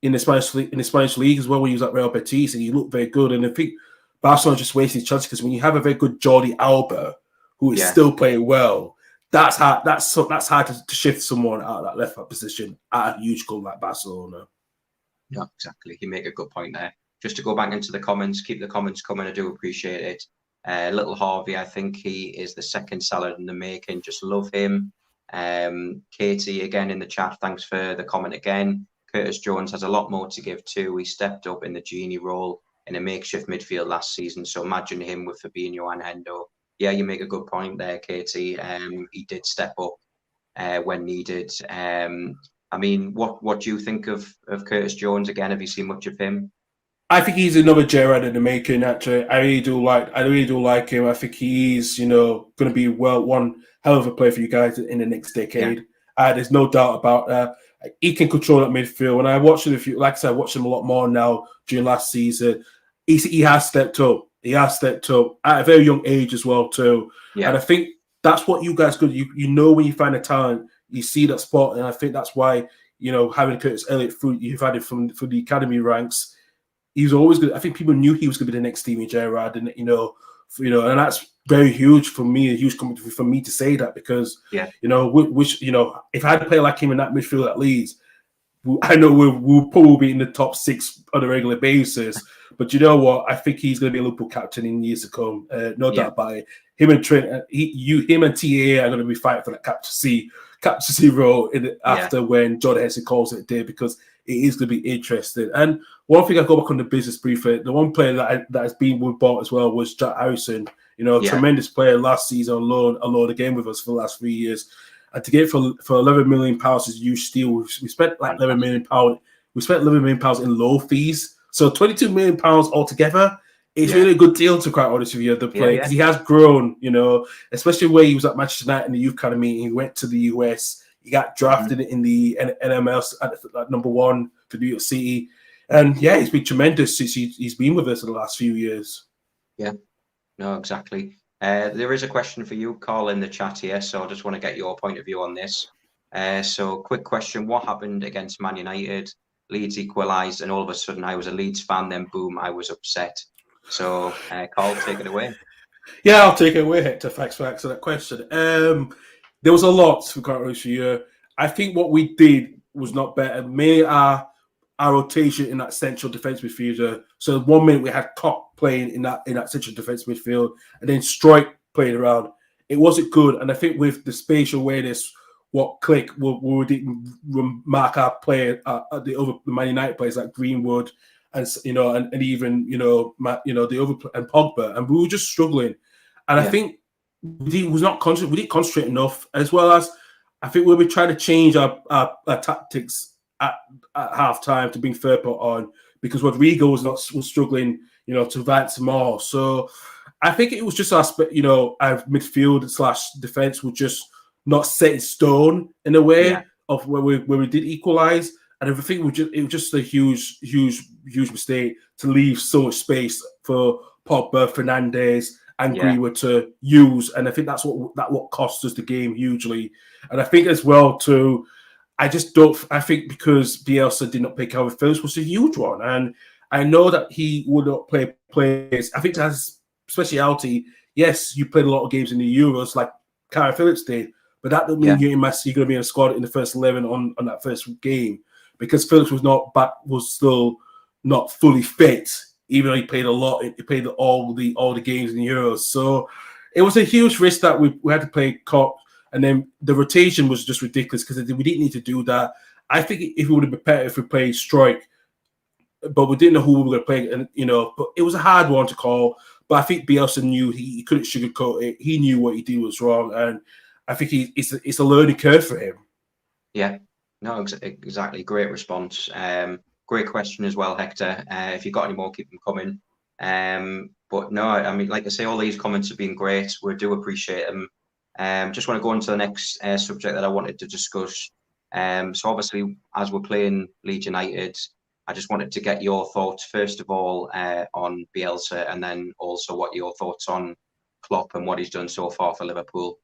in the Spanish league as well when he was at Real Betis, and he looked very good. And I think Barcelona just wasted his chance, because when you have a very good Jordi Alba who is still playing well, that's hard to shift someone out of that left back position at a huge club like Barcelona. Yeah, exactly. You make a good point there. Just to go back into the comments, keep the comments coming. I do appreciate it. Little Harvey, I think he is the second salad in the making. Just love him. Katie, again in the chat, thanks for the comment again. Curtis Jones has a lot more to give too. He stepped up in the Genie role in a makeshift midfield last season. So imagine him with Fabinho and Hendo. Yeah, you make a good point there, Katie. He did step up when needed. I mean, what do you think of Curtis Jones? Again, have you seen much of him? I think he's another Gerrard in the making. Actually, I really do like him. I think he's, going to be one hell of a player for you guys in the next decade. There's no doubt about that. He can control that midfield. When I watched him, like I said, I watched him a lot more now during last season. He has stepped up. He has stepped up at a very young age as well too. Yeah. And I think that's what you guys could. You know when you find a talent, you see that spot, and I think that's why having Curtis Elliott you've had it from the academy ranks. He was always good. I think people knew he was going to be the next Steven Gerrard, and and that's very huge for me. A huge compliment for me to say that because if I had to play like him in that midfield at Leeds, I know we'll probably be in the top 6 on a regular basis. But you know what? I think he's going to be a Liverpool captain in years to come. No doubt about it. Him and Trent, him and TA are going to be fighting for that captaincy role after when John Henson calls it a day, because it is going to be interesting. And one thing I go back on the business briefly, the one player that has been bought as well was Jack Harrison. Tremendous player last season on loan again with us for the last 3 years. And to get for £11 million is a huge steal. We spent like £11 million. We spent £11 million in low fees. So £22 million altogether. It's really a good deal, to quite honest with you, the player, because he has grown, especially where he was at Manchester United in the youth academy. He went to the US. He got drafted in the NMLS at number 1 for New York City. And he's been tremendous since he's been with us in the last few years. Yeah, no, exactly. There is a question for you, Carl, in the chat here. So I just want to get your point of view on this. So quick question. What happened against Man United? Leeds equalised, and all of a sudden I was a Leeds fan. Then boom, I was upset. So, Carl, take it away. Yeah, I'll take it away, Hector. Thanks for asking that question. There was a lot for quite honest with you. I think what we did was not better. Mainly our rotation in that central defence midfielder. So 1 minute we had Koch playing in that central defence midfield, and then Strike playing around. It wasn't good, and I think with the spatial awareness, what clicked, we didn't mark our player, the Man United players like Greenwood, and even the other and Pogba, and we were just struggling. And I think we didn't concentrate enough, as well as I think we'll be trying to change our tactics at half time to bring Firpo on, because Rodrigo was struggling, to advance more. So I think it was just our midfield / defense was just not set in stone in a way of where we did equalize. And I think it was just a huge mistake to leave so much space for Pogba, Fernandes, and Greenwood to use. And I think that's what cost us the game hugely. And I think as well too, I think because Bielsa did not pick Calvin Phillips was a huge one. And I know that he would not play players. I think that's speciality. Yes, you played a lot of games in the Euros like Calvin Phillips did, but that doesn't mean you're going to be in a squad in the first 11 on that first game, because Phillips was still not fully fit, even though he played a lot. He played all the games in the Euros. So it was a huge risk that we had to play Koch, and then the rotation was just ridiculous because we didn't need to do that. I think it would have been better if we played Strike, but we didn't know who we were going to play, and but it was a hard one to call. But I think Bielsa knew he couldn't sugarcoat it. He knew what he did was wrong, and I think it's a learning curve for him. Yeah, no, exactly. Great response. Great question as well, Hector. If you've got any more, keep them coming. But no, I mean, like I say, all these comments have been great. We do appreciate them. Just want to go on to the next subject that I wanted to discuss. So obviously, as we're playing Leeds United, I just wanted to get your thoughts, first of all, on Bielsa, and then also what your thoughts on Klopp and what he's done so far for Liverpool.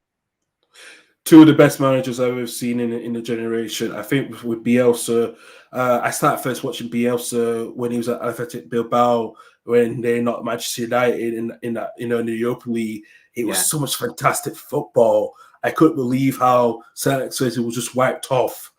Two of the best managers I've ever seen in the generation. I think with Bielsa, I started first watching Bielsa when he was at Athletic Bilbao, when they're not Manchester United in that in the Europa League. It was so much fantastic football. I couldn't believe how Sir Alex Ferguson was just wiped off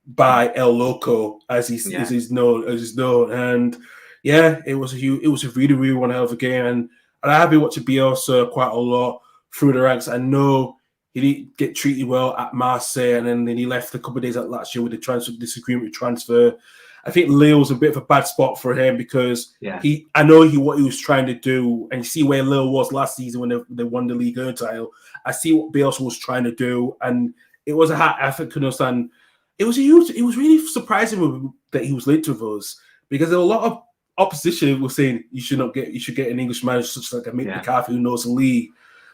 by El Loco, as he's known. And it was a really one hell of a game. And I have been watching Bielsa quite a lot through the ranks. I know he didn't get treated well at Marseille, and then he left a couple of days at last year with the transfer disagreement with transfer. I think Lille was a bit of a bad spot for him because I know what he was trying to do, and you see where Lille was last season when they won the Ligue 1 title. I see what Bielsa was trying to do, and it was a hard effort to understand. It was really surprising that he was linked with us, because there were a lot of opposition was saying you should get an English manager such like a Mick Yeah. McCarthy who knows the league.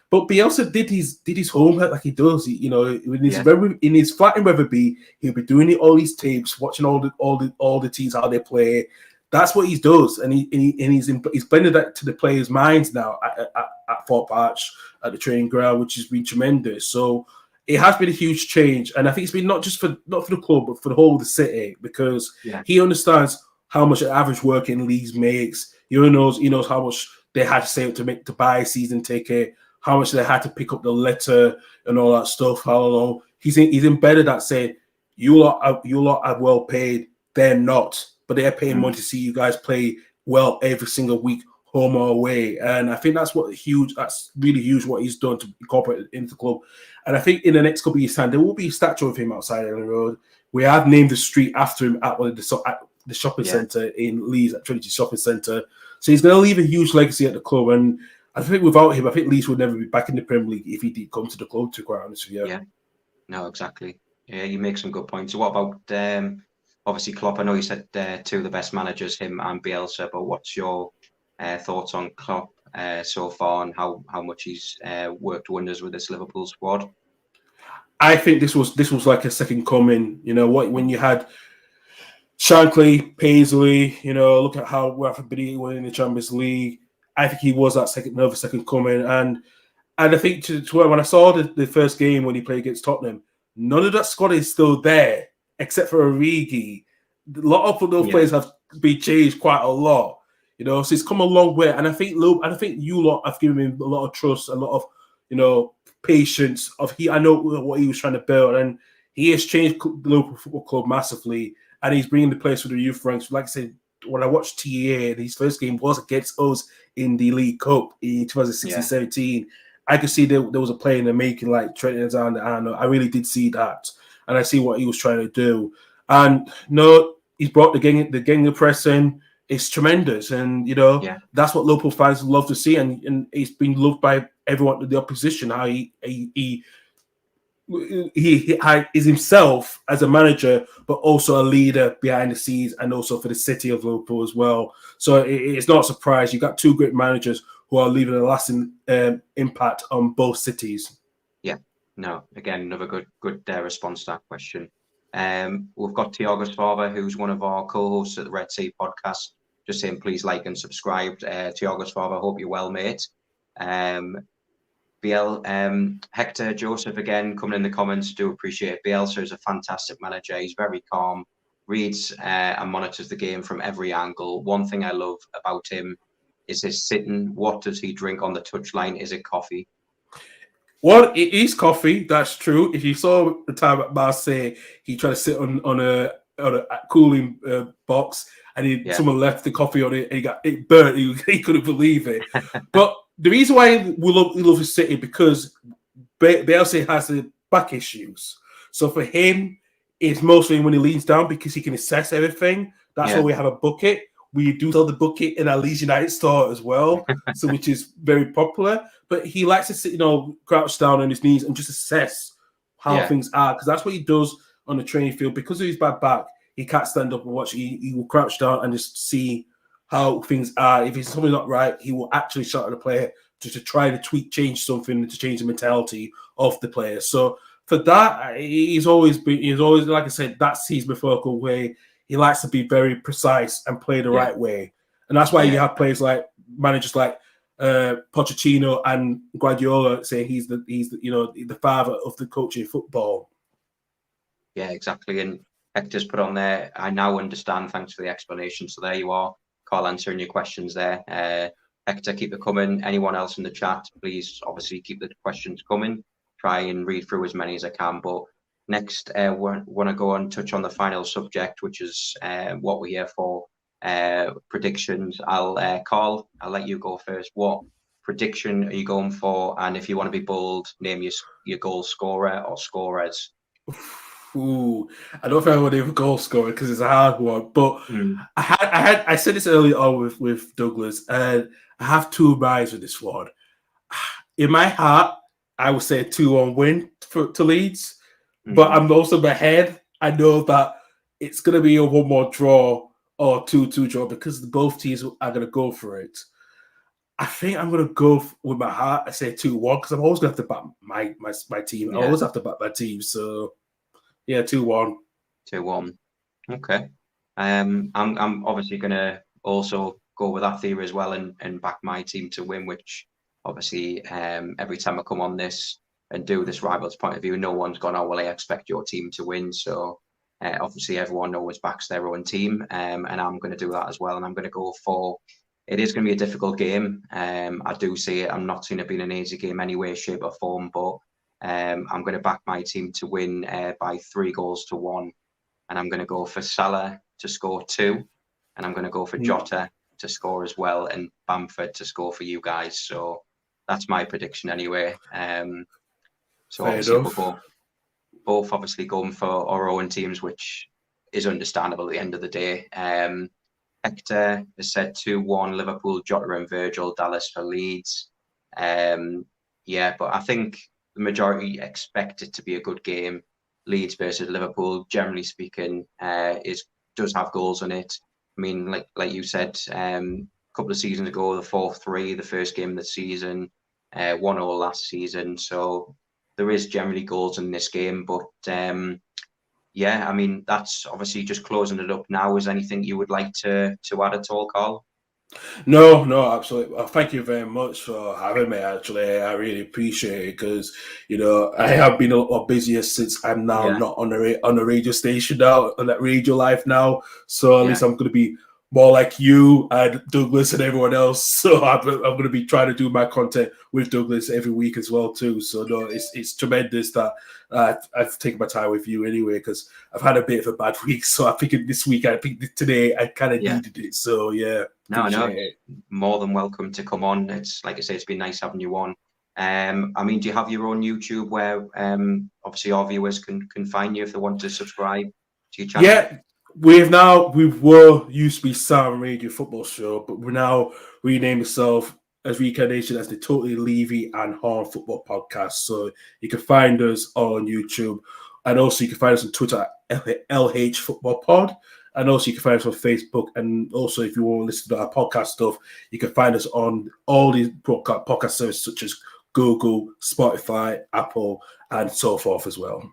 But Bielsa did his homework like he does. In his flat in Wetherby, he'll be doing all these tapes, watching all the teams how they play. That's what he does, and he's blended that to the players' minds now at Fort Arch at the training ground, which has been tremendous. So it has been a huge change, and I think it's been not for the club, but for the whole of the city, because he understands how much an average working Leeds makes. He knows how much they had to save to buy a season ticket, how much they had to pick up the letter and all that stuff. How long he's embedded that saying, you lot are well paid, they're not, but they're paying money to see you guys play well every single week, home or away. And I think that's really huge what he's done to incorporate it into the club. And I think in the next couple of years' time, there will be a statue of him outside Ellen Road. We have named the street after him at the shopping centre in Leeds, at Trinity Shopping Centre. So he's going to leave a huge legacy at the club. And I think without him, I think Leeds would never be back in the Premier League if he did come to the club, to be quite honest with you. Yeah, no, exactly. Yeah, you make some good points. So what about, obviously, Klopp? I know you said two of the best managers, him and Bielsa, but what's your thoughts on Klopp so far and how much he's worked wonders with this Liverpool squad? I think this was like a second coming. When you had Shankly, Paisley, look at how Rafa Benitez won in the Champions League. I think he was that another second coming, and I think when I saw the first game when he played against Tottenham, none of that squad is still there except for Origi. A lot of those players have been changed quite a lot, so it's come a long way. And I think you lot have given him a lot of trust, a lot of patience. I know what he was trying to build, and he has changed the Liverpool Football Club massively, and he's bringing the players through the youth ranks. Like I said, when I watched TEA, his first game was against us in the League Cup in 2016-17. I could see there was a play in the making, like Trent Alexander-Arnold. I really did see that, and I see what he was trying to do. And he's brought the gang pressing. It's tremendous, and that's what Liverpool fans love to see, and it's been loved by everyone, the opposition. How he is himself as a manager, but also a leader behind the scenes, and also for the city of Liverpool as well. So it's not a surprise. You've got two great managers who are leaving a lasting impact on both cities. Yeah. No, again, another good response to that question. We've got Tiago's father, who's one of our co-hosts at the Red Sea podcast. Just saying, please like and subscribe. Tiago's father, hope you're well, mate. Hector Joseph again coming in the comments. Do appreciate it. Bielsa is a fantastic manager. He's very calm, reads and monitors the game from every angle. One thing I love about him is his sitting. What does he drink on the touchline? Is it coffee? Well, it is coffee. That's true. If you saw the time at Marseille, he tried to sit on a cooling box, and someone left the coffee on it, and it burnt. He couldn't believe it. But the reason why we love his city, because Bielsa has the back issues. So for him, it's mostly when he leans down, because he can assess everything. That's why we have a bucket. We do sell the bucket in our Leeds United store as well, so which is very popular. But he likes to sit, crouch down on his knees and just assess how things are, because that's what he does on the training field. Because of his bad back, he can't stand up and watch. He will crouch down and just see how things are. If it's something not right, he will actually shout at the player to try to change something, to change the mentality of the player. So for that, he's always, like I said, that's his methodical way. He likes to be very precise and play the right way. And that's why you have players like managers like Pochettino and Guardiola saying he's the father of the coaching football. Yeah, exactly. And Hector's put on there, I now understand. Thanks for the explanation. So there you are, Carl, answering your questions there. Hector, keep it coming. Anyone else in the chat, please obviously keep the questions coming. Try and read through as many as I can. But next, want to go and touch on the final subject, which is what we're here for, predictions. Carl, I'll let you go first. What prediction are you going for? And if you want to be bold, name your goal scorer or scorers. Ooh, I don't think I want to have a goal scorer because it's a hard one. But I said this earlier on with Douglas, and I have two minds with this one. In my heart, I would say a 2-1 win to Leeds. But I'm also in my head, I know that it's going to be a 1-1 draw or 2-2 draw, because both teams are going to go for it. I think I'm going to go with my heart. I say 2-1 because I'm always going to have to back my team. Yeah. I always have to back my team. So, yeah, 2-1. 2-1. Okay. I'm obviously going to also go with that theory as well and back my team to win, which obviously every time I come on this and do this Rivals Point of View, no one's gone, oh, well, I expect your team to win. So obviously everyone always backs their own team, and I'm going to do that as well. And I'm going to go for, it is going to be a difficult game. I do see it. I'm not seeing it being an easy game anyway, shape or form, but I'm going to back my team to win by 3-1. And I'm going to go for Salah to score 2. And I'm going to go for Jota to score as well, and Bamford to score for you guys. So that's my prediction anyway. So Fair obviously enough. we're both obviously going for our own teams, which is understandable at the end of the day. Hector has said 2-1 Liverpool, Jota and Virgil, Dallas for Leeds. Yeah, but I think the majority expect it to be a good game. Leeds versus Liverpool, generally speaking, does have goals in it. I mean, like you said, a couple of seasons ago, the 4-3, the first game of the season, 1-0 last season. So there is generally goals in this game, but yeah, I mean, that's obviously just closing it up now. Is anything you would like to add at all, Carl? No, absolutely. Well, thank you very much for having me. Actually, I really appreciate it because I have been a lot busier since I'm now not on a radio station now, on that radio life now. So at least I'm going to be more like you and Douglas and everyone else. So I'm going to be trying to do my content with Douglas every week as well too. So no, it's tremendous that I've taken my time with you anyway, because I've had a bit of a bad week. So I think this week, today I kind of needed it. So yeah. No, more than welcome to come on. It's like I say, it's been nice having you on. I mean, do you have your own YouTube where obviously our viewers can find you if they want to subscribe to your channel? Yeah, we used to be Sam Radio Football Show, but we're now renamed ourselves as Reincarnation as the Totally Levy and Horn Football Podcast. So you can find us on YouTube, and also you can find us on Twitter at LH Football Pod. And also you can find us on Facebook. And also if you want to listen to our podcast stuff, you can find us on all these podcast services such as Google, Spotify, Apple, and so forth as well.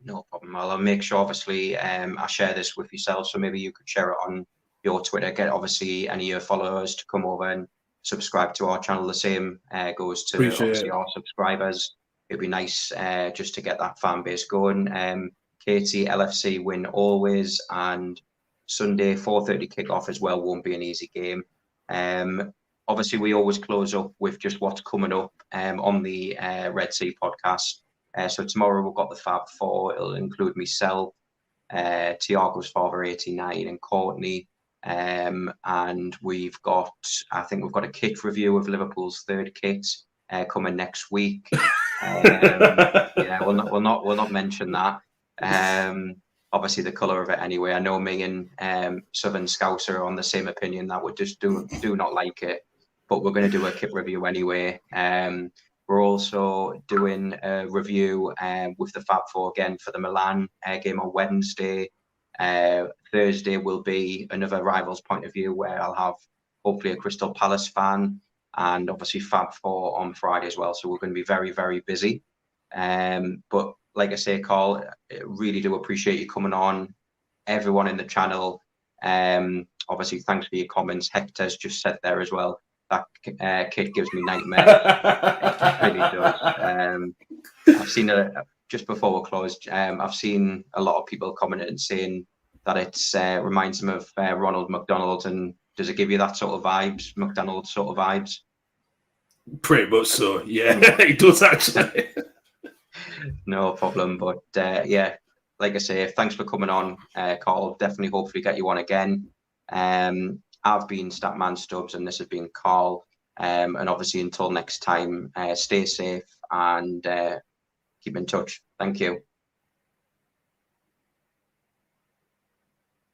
No problem. I'll make sure, obviously, I share this with yourself. So maybe you could share it on your Twitter. Get, obviously, any of your followers to come over and subscribe to our channel. The same goes to obviously our subscribers. It'd be nice just to get that fan base going. Katie, LFC win always, and Sunday 4:30 kickoff as well won't be an easy game. Obviously, we always close up with just what's coming up on the Red Sea podcast. So tomorrow we've got the Fab Four. It'll include myself, Tiago's father 89, and Courtney. And I think we've got a kit review of Liverpool's third kit coming next week. Yeah, we'll not mention that. Obviously the colour of it anyway. I know me and Southern Scouser are on the same opinion that we just do not like it, but we're going to do a kit review anyway. We're also doing a review with the Fab Four again for the Milan game on Wednesday. Thursday will be another Rivals Point of View where I'll have hopefully a Crystal Palace fan, and obviously Fab Four on Friday as well. So we're going to be very, very busy. But like I say, Carl, I really do appreciate you coming on. Everyone in the channel, obviously, thanks for your comments. Hector's just said there as well, that kid gives me nightmares. It really does. I've seen just before we closed, I've seen a lot of people commenting and saying that it reminds them of Ronald McDonald. And does it give you that sort of vibes, McDonald sort of vibes? Pretty much so, yeah. It does actually. No problem, but yeah, like I say, thanks for coming on, Carl. Definitely, hopefully, get you on again. I've been Statman Stubbs, and this has been Carl. And obviously, until next time, stay safe and keep in touch. Thank you.